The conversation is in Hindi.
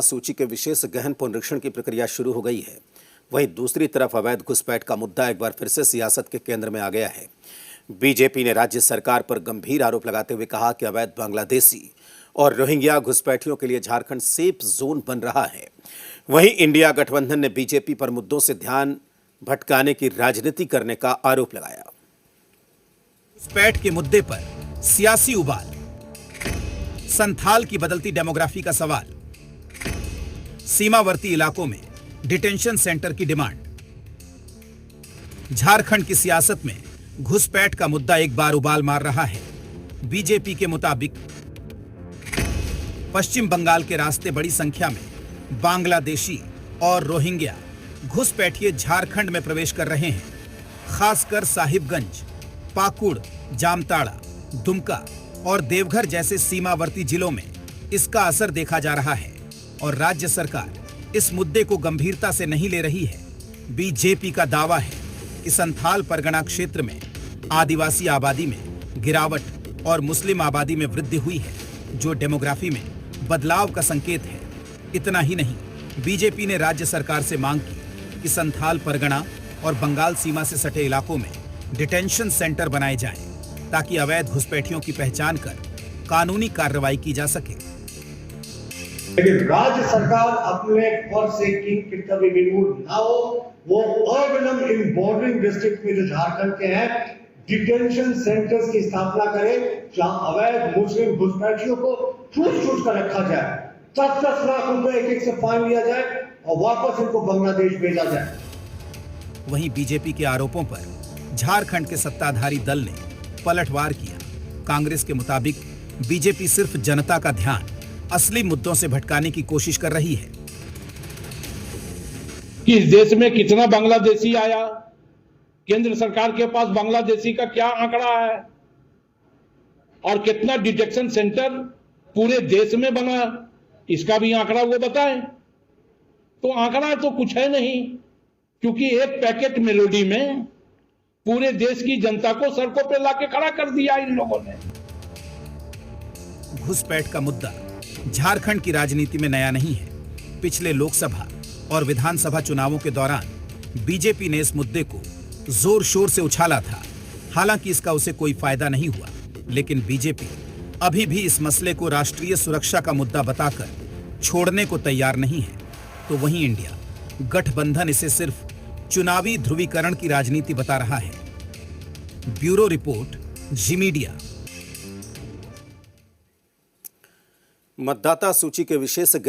सूची के विशेष गहन पुनरीक्षण की प्रक्रिया शुरू हो गई है। वहीं दूसरी तरफ अवैध घुसपैठ का मुद्दा एक बार फिर से सियासत के केंद्र में आ गया है। बीजेपी ने राज्य सरकार पर गंभीर आरोप लगाते हुए कहा कि अवैध बांग्लादेशी और रोहिंग्या घुसपैठियों के लिए झारखंड सेफ जोन बन रहा है। वहीं इंडिया गठबंधन ने बीजेपी पर मुद्दों से ध्यान भटकाने की राजनीति करने का आरोप लगाया। घुसपैठ के मुद्दे पर सियासी उबाल, संथाल की बदलती डेमोग्राफी का सवाल, सीमावर्ती इलाकों में डिटेंशन सेंटर की डिमांड। झारखंड की सियासत में घुसपैठ का मुद्दा एक बार उबाल मार रहा है। बीजेपी के मुताबिक पश्चिम बंगाल के रास्ते बड़ी संख्या में बांग्लादेशी और रोहिंग्या घुसपैठिए झारखंड में प्रवेश कर रहे हैं। खासकर साहिबगंज, पाकुड़, जामताड़ा, दुमका और देवघर जैसे सीमावर्ती जिलों में इसका असर देखा जा रहा है और राज्य सरकार इस मुद्दे को गंभीरता से नहीं ले रही है। बीजेपी का दावा है कि संथाल परगना क्षेत्र में आदिवासी आबादी में गिरावट और मुस्लिम आबादी में वृद्धि हुई है, जो डेमोग्राफी में बदलाव का संकेत है। इतना ही नहीं, बीजेपी ने राज्य सरकार से मांग की कि संथाल परगना और बंगाल सीमा से सटे इलाकों में डिटेंशन सेंटर बनाए जाएं, ताकि अवैध घुसपैठियों की पहचान कर कानूनी कार्रवाई की जा सके। लेकिन राज्य सरकार अपने फर्ज से की कर्तव्य विमूढ़ ना हो, वो अविलंब इन बॉर्डरिंग डिस्ट्रिक्ट में जो झारखंड के हैं डिटेंशन सेंटर्स की स्थापना करे, जहां अवैध मुस्लिम घुसपैठियों को छूट कर रखा जाए, 10-10 लाख रुपए एक से फाइन लिया जाए और वापस इनको बांग्लादेश भेजा जाए। वहीं बीजेपी के आरोपों पर झारखंड के सत्ताधारी दल ने पलटवार किया। कांग्रेस के मुताबिक बीजेपी सिर्फ जनता का ध्यान असली मुद्दों से भटकाने की कोशिश कर रही है। कि इस देश में कितना बांग्लादेशी आया, केंद्र सरकार के पास बांग्लादेशी का क्या आंकड़ा है और कितना डिटेक्शन सेंटर पूरे देश में बना, इसका भी आंकड़ा वो बताएं। तो आंकड़ा तो कुछ है नहीं, क्योंकि एक पैकेट मेलोडी में पूरे देश की जनता को सड़कों पे लाके खड़ा कर दिया इन लोगों ने। घुसपैठ का मुद्दा झारखंड की राजनीति में नया नहीं है। पिछले लोकसभा और विधानसभा चुनावों के दौरान बीजेपी ने इस मुद्दे को जोर शोर से उछाला था। हालांकि इसका उसे कोई फायदा नहीं हुआ, लेकिन बीजेपी अभी भी इस मसले को राष्ट्रीय सुरक्षा का मुद्दा बताकर छोड़ने को तैयार नहीं है। तो वहीं इंडिया गठबंधन इसे सिर्फ चुनावी ध्रुवीकरण की राजनीति बता रहा है। ब्यूरो रिपोर्ट, जी मीडिया। मतदाता सूची के विशेष